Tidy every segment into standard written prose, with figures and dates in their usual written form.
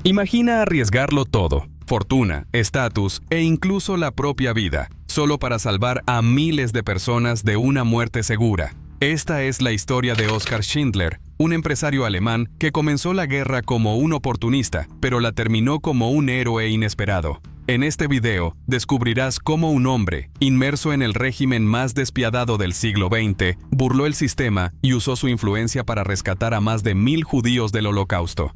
Imagina arriesgarlo todo, fortuna, estatus e incluso la propia vida, solo para salvar a miles de personas de una muerte segura. Esta es la historia de Oskar Schindler, un empresario alemán que comenzó la guerra como un oportunista, pero la terminó como un héroe inesperado. En este video, descubrirás cómo un hombre, inmerso en el régimen más despiadado del siglo XX, burló el sistema y usó su influencia para rescatar a más de 1000 judíos del Holocausto.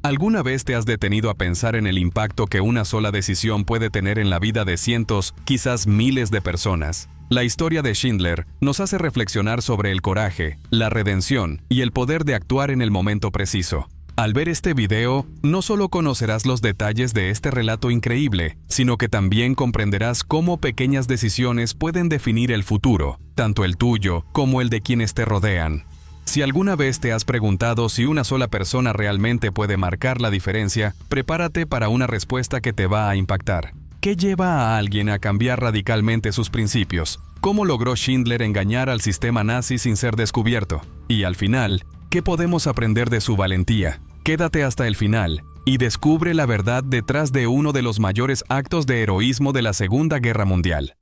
¿Alguna vez te has detenido a pensar en el impacto que una sola decisión puede tener en la vida de cientos, quizás miles de personas? La historia de Schindler nos hace reflexionar sobre el coraje, la redención y el poder de actuar en el momento preciso. Al ver este video, no solo conocerás los detalles de este relato increíble, sino que también comprenderás cómo pequeñas decisiones pueden definir el futuro, tanto el tuyo como el de quienes te rodean. Si alguna vez te has preguntado si una sola persona realmente puede marcar la diferencia, prepárate para una respuesta que te va a impactar. ¿Qué lleva a alguien a cambiar radicalmente sus principios? ¿Cómo logró Schindler engañar al sistema nazi sin ser descubierto? Y al final, ¿qué podemos aprender de su valentía? Quédate hasta el final y descubre la verdad detrás de uno de los mayores actos de heroísmo de la Segunda Guerra Mundial.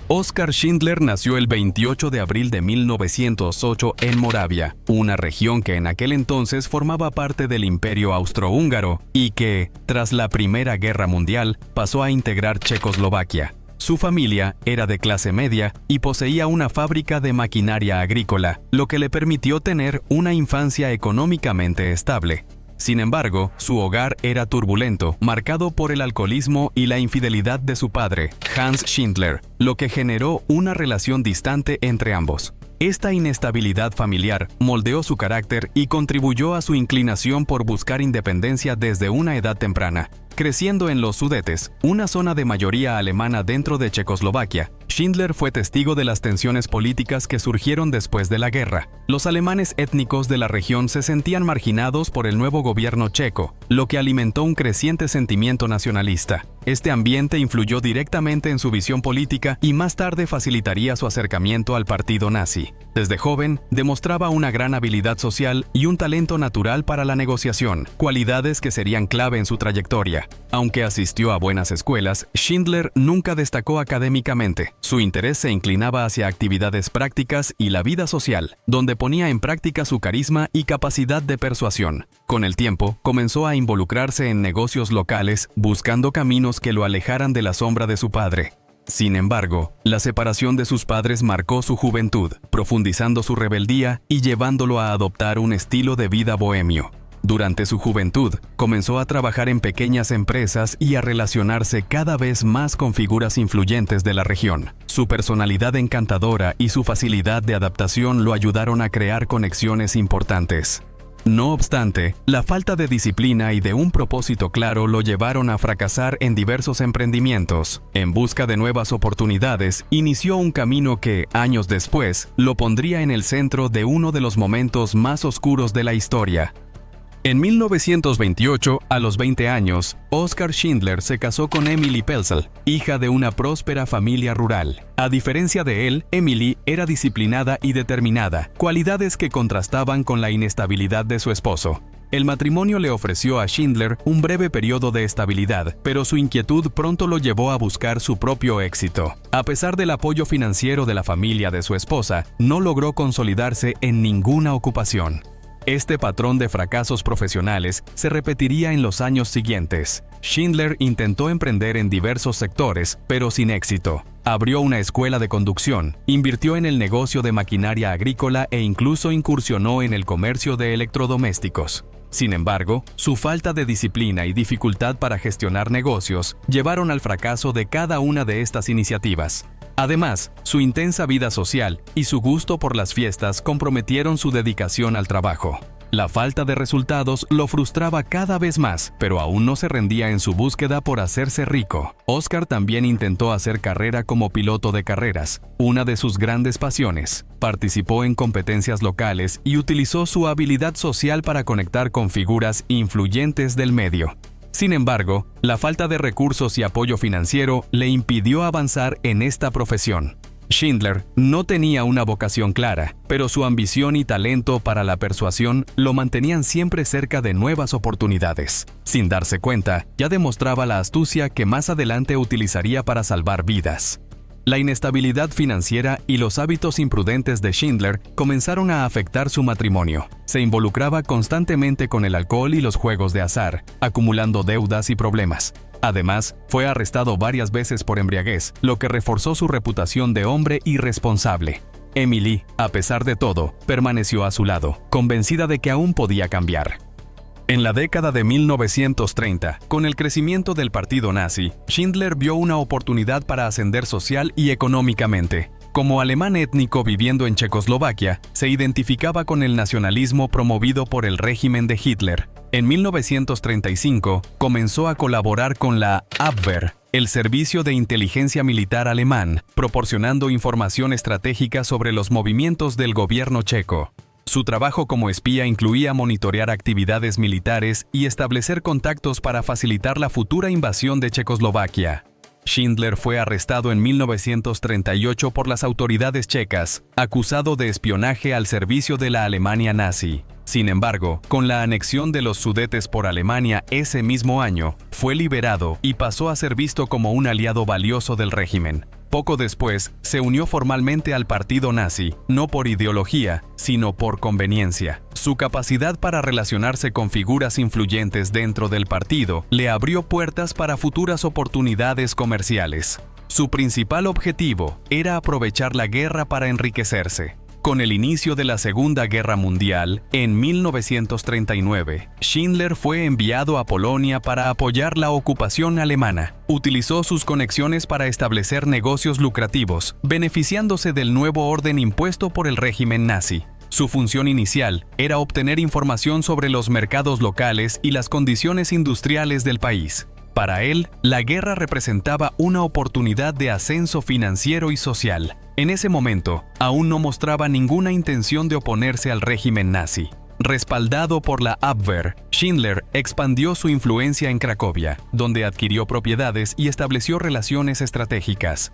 Oskar Schindler nació el 28 de abril de 1908 en Moravia, una región que en aquel entonces formaba parte del Imperio Austrohúngaro y que, tras la Primera Guerra Mundial, pasó a integrar Checoslovaquia. Su familia era de clase media y poseía una fábrica de maquinaria agrícola, lo que le permitió tener una infancia económicamente estable. Sin embargo, su hogar era turbulento, marcado por el alcoholismo y la infidelidad de su padre, Hans Schindler, lo que generó una relación distante entre ambos. Esta inestabilidad familiar moldeó su carácter y contribuyó a su inclinación por buscar independencia desde una edad temprana. Creciendo en los Sudetes, una zona de mayoría alemana dentro de Checoslovaquia, Schindler fue testigo de las tensiones políticas que surgieron después de la guerra. Los alemanes étnicos de la región se sentían marginados por el nuevo gobierno checo, lo que alimentó un creciente sentimiento nacionalista. Este ambiente influyó directamente en su visión política y más tarde facilitaría su acercamiento al partido nazi. Desde joven, demostraba una gran habilidad social y un talento natural para la negociación, cualidades que serían clave en su trayectoria. Aunque asistió a buenas escuelas, Schindler nunca destacó académicamente. Su interés se inclinaba hacia actividades prácticas y la vida social, donde ponía en práctica su carisma y capacidad de persuasión. Con el tiempo, comenzó a involucrarse en negocios locales, buscando caminos que lo alejaran de la sombra de su padre. Sin embargo, la separación de sus padres marcó su juventud, profundizando su rebeldía y llevándolo a adoptar un estilo de vida bohemio. Durante su juventud, comenzó a trabajar en pequeñas empresas y a relacionarse cada vez más con figuras influyentes de la región. Su personalidad encantadora y su facilidad de adaptación lo ayudaron a crear conexiones importantes. No obstante, la falta de disciplina y de un propósito claro lo llevaron a fracasar en diversos emprendimientos. En busca de nuevas oportunidades, inició un camino que, años después, lo pondría en el centro de uno de los momentos más oscuros de la historia. En 1928, a los 20 años, Oskar Schindler se casó con Emily Pelzel, hija de una próspera familia rural. A diferencia de él, Emily era disciplinada y determinada, cualidades que contrastaban con la inestabilidad de su esposo. El matrimonio le ofreció a Schindler un breve periodo de estabilidad, pero su inquietud pronto lo llevó a buscar su propio éxito. A pesar del apoyo financiero de la familia de su esposa, no logró consolidarse en ninguna ocupación. Este patrón de fracasos profesionales se repetiría en los años siguientes. Schindler intentó emprender en diversos sectores, pero sin éxito. Abrió una escuela de conducción, invirtió en el negocio de maquinaria agrícola e incluso incursionó en el comercio de electrodomésticos. Sin embargo, su falta de disciplina y dificultad para gestionar negocios llevaron al fracaso de cada una de estas iniciativas. Además, su intensa vida social y su gusto por las fiestas comprometieron su dedicación al trabajo. La falta de resultados lo frustraba cada vez más, pero aún no se rendía en su búsqueda por hacerse rico. Oskar también intentó hacer carrera como piloto de carreras, una de sus grandes pasiones. Participó en competencias locales y utilizó su habilidad social para conectar con figuras influyentes del medio. Sin embargo, la falta de recursos y apoyo financiero le impidió avanzar en esta profesión. Schindler no tenía una vocación clara, pero su ambición y talento para la persuasión lo mantenían siempre cerca de nuevas oportunidades. Sin darse cuenta, ya demostraba la astucia que más adelante utilizaría para salvar vidas. La inestabilidad financiera y los hábitos imprudentes de Schindler comenzaron a afectar su matrimonio. Se involucraba constantemente con el alcohol y los juegos de azar, acumulando deudas y problemas. Además, fue arrestado varias veces por embriaguez, lo que reforzó su reputación de hombre irresponsable. Emily, a pesar de todo, permaneció a su lado, convencida de que aún podía cambiar. En la década de 1930, con el crecimiento del partido nazi, Schindler vio una oportunidad para ascender social y económicamente. Como alemán étnico viviendo en Checoslovaquia, se identificaba con el nacionalismo promovido por el régimen de Hitler. En 1935, comenzó a colaborar con la Abwehr, el servicio de inteligencia militar alemán, proporcionando información estratégica sobre los movimientos del gobierno checo. Su trabajo como espía incluía monitorear actividades militares y establecer contactos para facilitar la futura invasión de Checoslovaquia. Schindler fue arrestado en 1938 por las autoridades checas, acusado de espionaje al servicio de la Alemania nazi. Sin embargo, con la anexión de los Sudetes por Alemania ese mismo año, fue liberado y pasó a ser visto como un aliado valioso del régimen. Poco después, se unió formalmente al partido nazi, no por ideología, sino por conveniencia. Su capacidad para relacionarse con figuras influyentes dentro del partido le abrió puertas para futuras oportunidades comerciales. Su principal objetivo era aprovechar la guerra para enriquecerse. Con el inicio de la Segunda Guerra Mundial, en 1939, Schindler fue enviado a Polonia para apoyar la ocupación alemana. Utilizó sus conexiones para establecer negocios lucrativos, beneficiándose del nuevo orden impuesto por el régimen nazi. Su función inicial era obtener información sobre los mercados locales y las condiciones industriales del país. Para él, la guerra representaba una oportunidad de ascenso financiero y social. En ese momento, aún no mostraba ninguna intención de oponerse al régimen nazi. Respaldado por la Abwehr, Schindler expandió su influencia en Cracovia, donde adquirió propiedades y estableció relaciones estratégicas.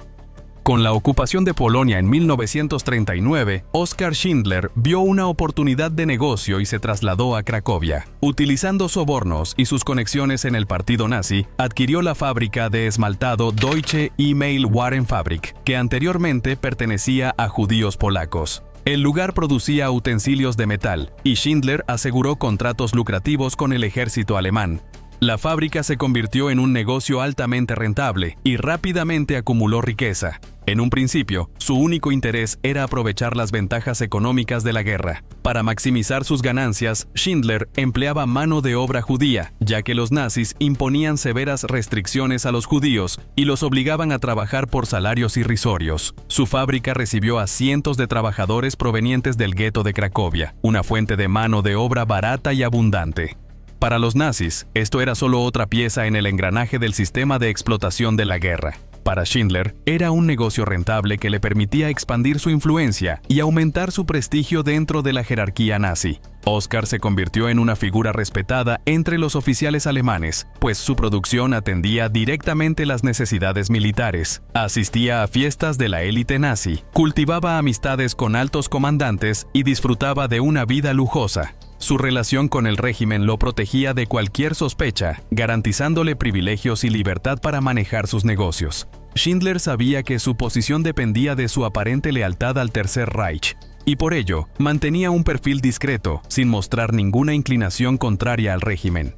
Con la ocupación de Polonia en 1939, Oskar Schindler vio una oportunidad de negocio y se trasladó a Cracovia. Utilizando sobornos y sus conexiones en el partido nazi, adquirió la fábrica de esmaltado Deutsche E-Mail-Warenfabrik, que anteriormente pertenecía a judíos polacos. El lugar producía utensilios de metal, y Schindler aseguró contratos lucrativos con el ejército alemán. La fábrica se convirtió en un negocio altamente rentable y rápidamente acumuló riqueza. En un principio, su único interés era aprovechar las ventajas económicas de la guerra. Para maximizar sus ganancias, Schindler empleaba mano de obra judía, ya que los nazis imponían severas restricciones a los judíos y los obligaban a trabajar por salarios irrisorios. Su fábrica recibió a cientos de trabajadores provenientes del gueto de Cracovia, una fuente de mano de obra barata y abundante. Para los nazis, esto era solo otra pieza en el engranaje del sistema de explotación de la guerra. Para Schindler, era un negocio rentable que le permitía expandir su influencia y aumentar su prestigio dentro de la jerarquía nazi. Oskar se convirtió en una figura respetada entre los oficiales alemanes, pues su producción atendía directamente las necesidades militares. Asistía a fiestas de la élite nazi, cultivaba amistades con altos comandantes y disfrutaba de una vida lujosa. Su relación con el régimen lo protegía de cualquier sospecha, garantizándole privilegios y libertad para manejar sus negocios. Schindler sabía que su posición dependía de su aparente lealtad al Tercer Reich, y por ello mantenía un perfil discreto, sin mostrar ninguna inclinación contraria al régimen.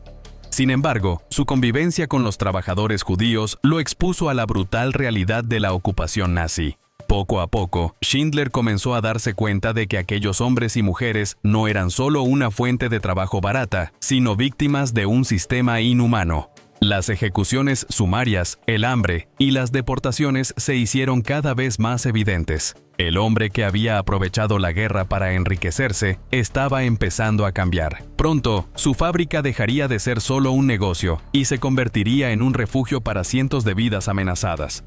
Sin embargo, su convivencia con los trabajadores judíos lo expuso a la brutal realidad de la ocupación nazi. Poco a poco, Schindler comenzó a darse cuenta de que aquellos hombres y mujeres no eran solo una fuente de trabajo barata, sino víctimas de un sistema inhumano. Las ejecuciones sumarias, el hambre y las deportaciones se hicieron cada vez más evidentes. El hombre que había aprovechado la guerra para enriquecerse estaba empezando a cambiar. Pronto, su fábrica dejaría de ser solo un negocio y se convertiría en un refugio para cientos de vidas amenazadas.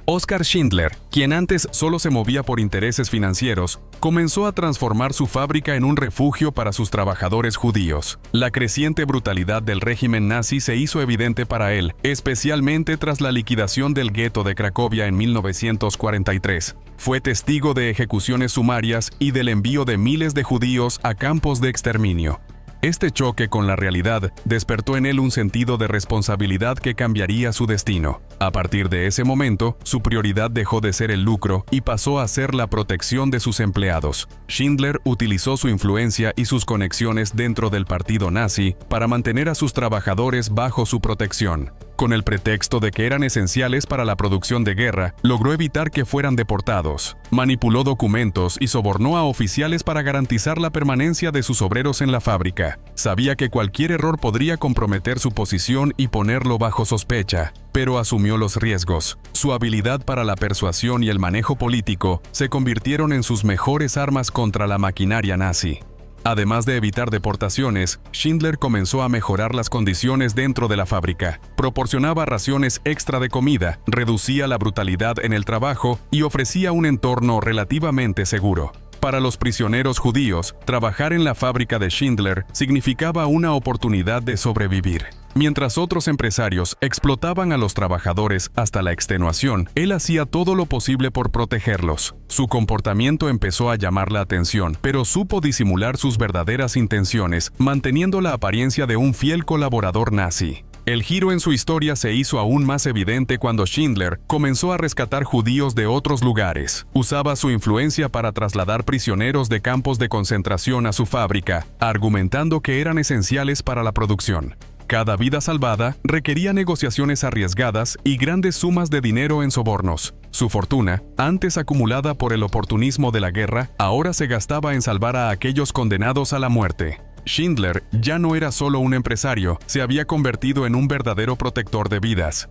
Oskar Schindler, quien antes solo se movía por intereses financieros, comenzó a transformar su fábrica en un refugio para sus trabajadores judíos. La creciente brutalidad del régimen nazi se hizo evidente para él, especialmente tras la liquidación del gueto de Cracovia en 1943. Fue testigo de ejecuciones sumarias y del envío de miles de judíos a campos de exterminio. Este choque con la realidad despertó en él un sentido de responsabilidad que cambiaría su destino. A partir de ese momento, su prioridad dejó de ser el lucro y pasó a ser la protección de sus empleados. Schindler utilizó su influencia y sus conexiones dentro del partido nazi para mantener a sus trabajadores bajo su protección. Con el pretexto de que eran esenciales para la producción de guerra, logró evitar que fueran deportados. Manipuló documentos y sobornó a oficiales para garantizar la permanencia de sus obreros en la fábrica. Sabía que cualquier error podría comprometer su posición y ponerlo bajo sospecha, pero asumió los riesgos. Su habilidad para la persuasión y el manejo político se convirtieron en sus mejores armas contra la maquinaria nazi. Además de evitar deportaciones, Schindler comenzó a mejorar las condiciones dentro de la fábrica. Proporcionaba raciones extra de comida, reducía la brutalidad en el trabajo y ofrecía un entorno relativamente seguro. Para los prisioneros judíos, trabajar en la fábrica de Schindler significaba una oportunidad de sobrevivir. Mientras otros empresarios explotaban a los trabajadores hasta la extenuación, él hacía todo lo posible por protegerlos. Su comportamiento empezó a llamar la atención, pero supo disimular sus verdaderas intenciones, manteniendo la apariencia de un fiel colaborador nazi. El giro en su historia se hizo aún más evidente cuando Schindler comenzó a rescatar judíos de otros lugares. Usaba su influencia para trasladar prisioneros de campos de concentración a su fábrica, argumentando que eran esenciales para la producción. Cada vida salvada requería negociaciones arriesgadas y grandes sumas de dinero en sobornos. Su fortuna, antes acumulada por el oportunismo de la guerra, ahora se gastaba en salvar a aquellos condenados a la muerte. Schindler ya no era solo un empresario, se había convertido en un verdadero protector de vidas.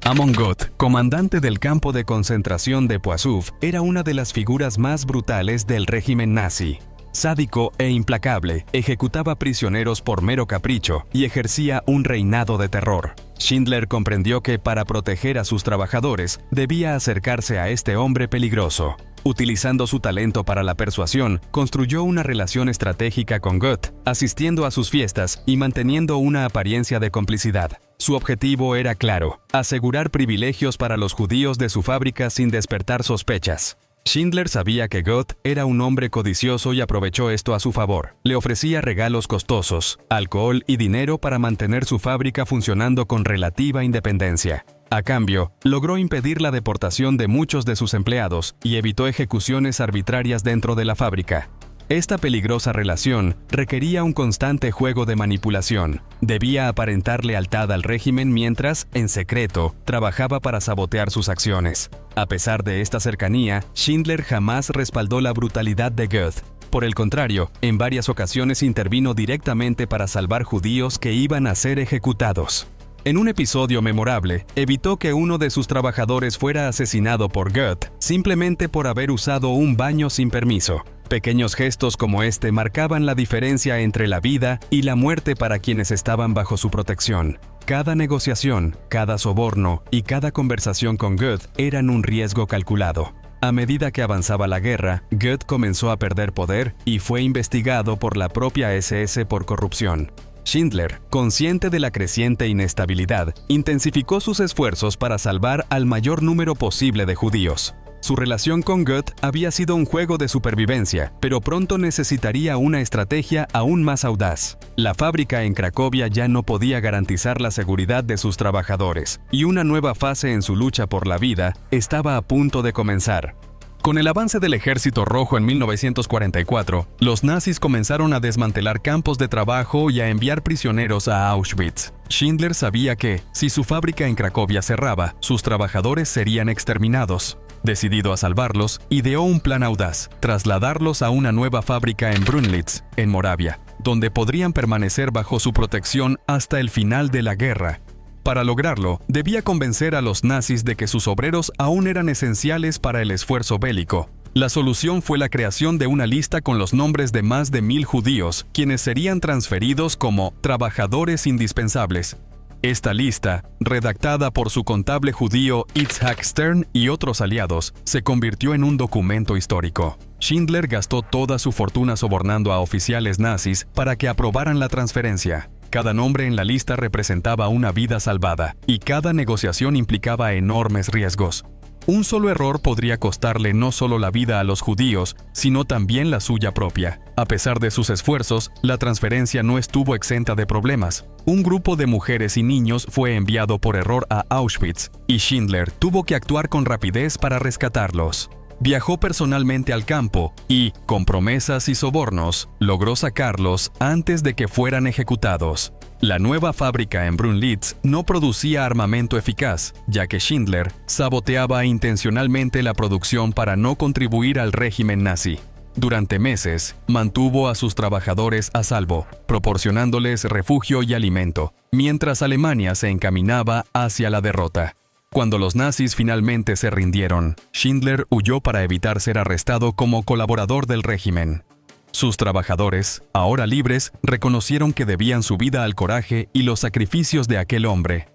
Amon Goth, comandante del campo de concentración de Poisouf, era una de las figuras más brutales del régimen nazi. Sádico e implacable, ejecutaba prisioneros por mero capricho y ejercía un reinado de terror. Schindler comprendió que para proteger a sus trabajadores debía acercarse a este hombre peligroso. Utilizando su talento para la persuasión, construyó una relación estratégica con Goth, asistiendo a sus fiestas y manteniendo una apariencia de complicidad. Su objetivo era claro: asegurar privilegios para los judíos de su fábrica sin despertar sospechas. Schindler sabía que Goth era un hombre codicioso y aprovechó esto a su favor. Le ofrecía regalos costosos, alcohol y dinero para mantener su fábrica funcionando con relativa independencia. A cambio, logró impedir la deportación de muchos de sus empleados y evitó ejecuciones arbitrarias dentro de la fábrica. Esta peligrosa relación requería un constante juego de manipulación. Debía aparentar lealtad al régimen mientras, en secreto, trabajaba para sabotear sus acciones. A pesar de esta cercanía, Schindler jamás respaldó la brutalidad de Goeth. Por el contrario, en varias ocasiones intervino directamente para salvar judíos que iban a ser ejecutados. En un episodio memorable, evitó que uno de sus trabajadores fuera asesinado por Goeth simplemente por haber usado un baño sin permiso. Pequeños gestos como este marcaban la diferencia entre la vida y la muerte para quienes estaban bajo su protección. Cada negociación, cada soborno y cada conversación con Goeth eran un riesgo calculado. A medida que avanzaba la guerra, Goeth comenzó a perder poder y fue investigado por la propia SS por corrupción. Schindler, consciente de la creciente inestabilidad, intensificó sus esfuerzos para salvar al mayor número posible de judíos. Su relación con Goeth había sido un juego de supervivencia, pero pronto necesitaría una estrategia aún más audaz. La fábrica en Cracovia ya no podía garantizar la seguridad de sus trabajadores, y una nueva fase en su lucha por la vida estaba a punto de comenzar. Con el avance del Ejército Rojo en 1944, los nazis comenzaron a desmantelar campos de trabajo y a enviar prisioneros a Auschwitz. Schindler sabía que, si su fábrica en Cracovia cerraba, sus trabajadores serían exterminados. Decidido a salvarlos, ideó un plan audaz: trasladarlos a una nueva fábrica en Brunlitz, en Moravia, donde podrían permanecer bajo su protección hasta el final de la guerra. Para lograrlo, debía convencer a los nazis de que sus obreros aún eran esenciales para el esfuerzo bélico. La solución fue la creación de una lista con los nombres de más de 1000 judíos, quienes serían transferidos como trabajadores indispensables. Esta lista, redactada por su contable judío Itzhak Stern y otros aliados, se convirtió en un documento histórico. Schindler gastó toda su fortuna sobornando a oficiales nazis para que aprobaran la transferencia. Cada nombre en la lista representaba una vida salvada, y cada negociación implicaba enormes riesgos. Un solo error podría costarle no solo la vida a los judíos, sino también la suya propia. A pesar de sus esfuerzos, la transferencia no estuvo exenta de problemas. Un grupo de mujeres y niños fue enviado por error a Auschwitz, y Schindler tuvo que actuar con rapidez para rescatarlos. Viajó personalmente al campo y, con promesas y sobornos, logró sacarlos antes de que fueran ejecutados. La nueva fábrica en Brunlitz no producía armamento eficaz, ya que Schindler saboteaba intencionalmente la producción para no contribuir al régimen nazi. Durante meses, mantuvo a sus trabajadores a salvo, proporcionándoles refugio y alimento, mientras Alemania se encaminaba hacia la derrota. Cuando los nazis finalmente se rindieron, Schindler huyó para evitar ser arrestado como colaborador del régimen. Sus trabajadores, ahora libres, reconocieron que debían su vida al coraje y los sacrificios de aquel hombre.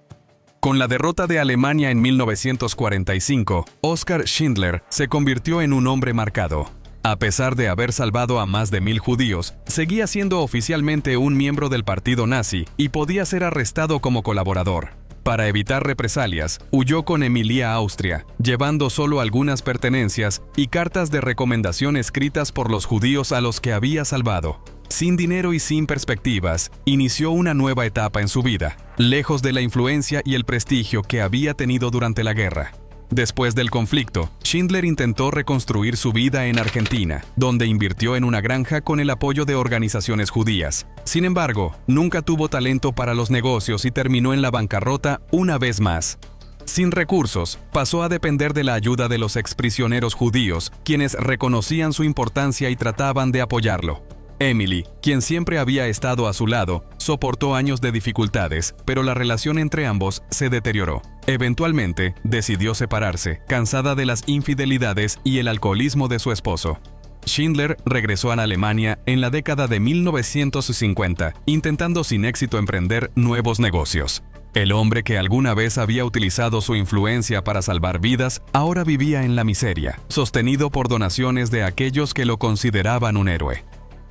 Con la derrota de Alemania en 1945, Oskar Schindler se convirtió en un hombre marcado. A pesar de haber salvado a más de 1000 judíos, seguía siendo oficialmente un miembro del partido nazi y podía ser arrestado como colaborador. Para evitar represalias, huyó con Emilia a Austria, llevando solo algunas pertenencias y cartas de recomendación escritas por los judíos a los que había salvado. Sin dinero y sin perspectivas, inició una nueva etapa en su vida, lejos de la influencia y el prestigio que había tenido durante la guerra. Después del conflicto, Schindler intentó reconstruir su vida en Argentina, donde invirtió en una granja con el apoyo de organizaciones judías. Sin embargo, nunca tuvo talento para los negocios y terminó en la bancarrota una vez más. Sin recursos, pasó a depender de la ayuda de los exprisioneros judíos, quienes reconocían su importancia y trataban de apoyarlo. Emily, quien siempre había estado a su lado, soportó años de dificultades, pero la relación entre ambos se deterioró. Eventualmente, decidió separarse, cansada de las infidelidades y el alcoholismo de su esposo. Schindler regresó a Alemania en la década de 1950, intentando sin éxito emprender nuevos negocios. El hombre que alguna vez había utilizado su influencia para salvar vidas, ahora vivía en la miseria, sostenido por donaciones de aquellos que lo consideraban un héroe.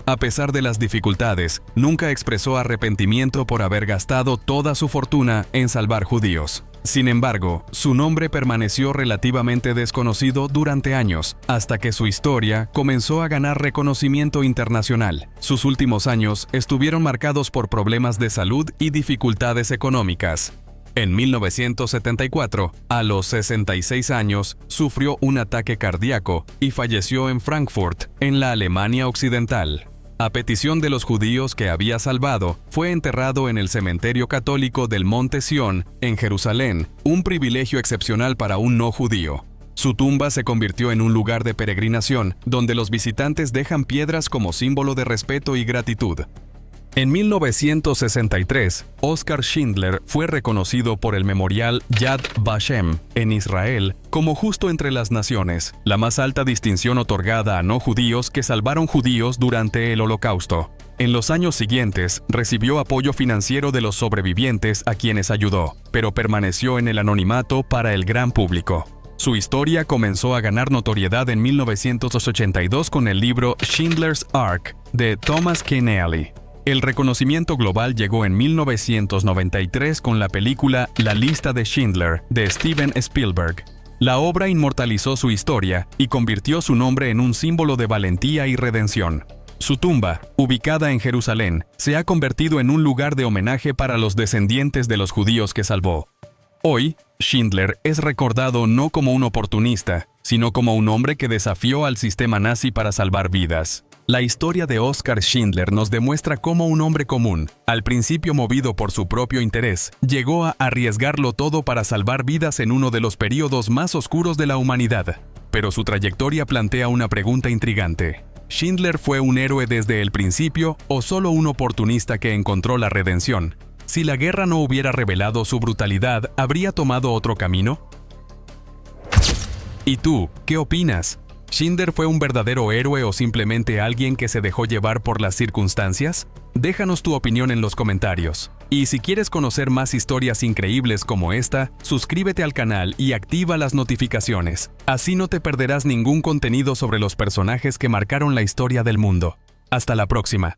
A pesar de las dificultades, nunca expresó arrepentimiento por haber gastado toda su fortuna en salvar judíos. Sin embargo, su nombre permaneció relativamente desconocido durante años, hasta que su historia comenzó a ganar reconocimiento internacional. Sus últimos años estuvieron marcados por problemas de salud y dificultades económicas. En 1974, a los 66 años, sufrió un ataque cardíaco y falleció en Frankfurt, en la Alemania Occidental. A petición de los judíos que había salvado, fue enterrado en el cementerio católico del Monte Sión, en Jerusalén, un privilegio excepcional para un no judío. Su tumba se convirtió en un lugar de peregrinación, donde los visitantes dejan piedras como símbolo de respeto y gratitud. En 1963, Oskar Schindler fue reconocido por el memorial Yad Vashem en Israel como Justo entre las Naciones, la más alta distinción otorgada a no judíos que salvaron judíos durante el Holocausto. En los años siguientes, recibió apoyo financiero de los sobrevivientes a quienes ayudó, pero permaneció en el anonimato para el gran público. Su historia comenzó a ganar notoriedad en 1982 con el libro Schindler's Ark de Thomas Keneally. El reconocimiento global llegó en 1993 con la película La lista de Schindler, de Steven Spielberg. La obra inmortalizó su historia y convirtió su nombre en un símbolo de valentía y redención. Su tumba, ubicada en Jerusalén, se ha convertido en un lugar de homenaje para los descendientes de los judíos que salvó. Hoy, Schindler es recordado no como un oportunista, sino como un hombre que desafió al sistema nazi para salvar vidas. La historia de Oskar Schindler nos demuestra cómo un hombre común, al principio movido por su propio interés, llegó a arriesgarlo todo para salvar vidas en uno de los períodos más oscuros de la humanidad. Pero su trayectoria plantea una pregunta intrigante. ¿Schindler fue un héroe desde el principio o solo un oportunista que encontró la redención? Si la guerra no hubiera revelado su brutalidad, ¿habría tomado otro camino? ¿Y tú, qué opinas? ¿Schindler fue un verdadero héroe o simplemente alguien que se dejó llevar por las circunstancias? Déjanos tu opinión en los comentarios. Y si quieres conocer más historias increíbles como esta, suscríbete al canal y activa las notificaciones. Así no te perderás ningún contenido sobre los personajes que marcaron la historia del mundo. Hasta la próxima.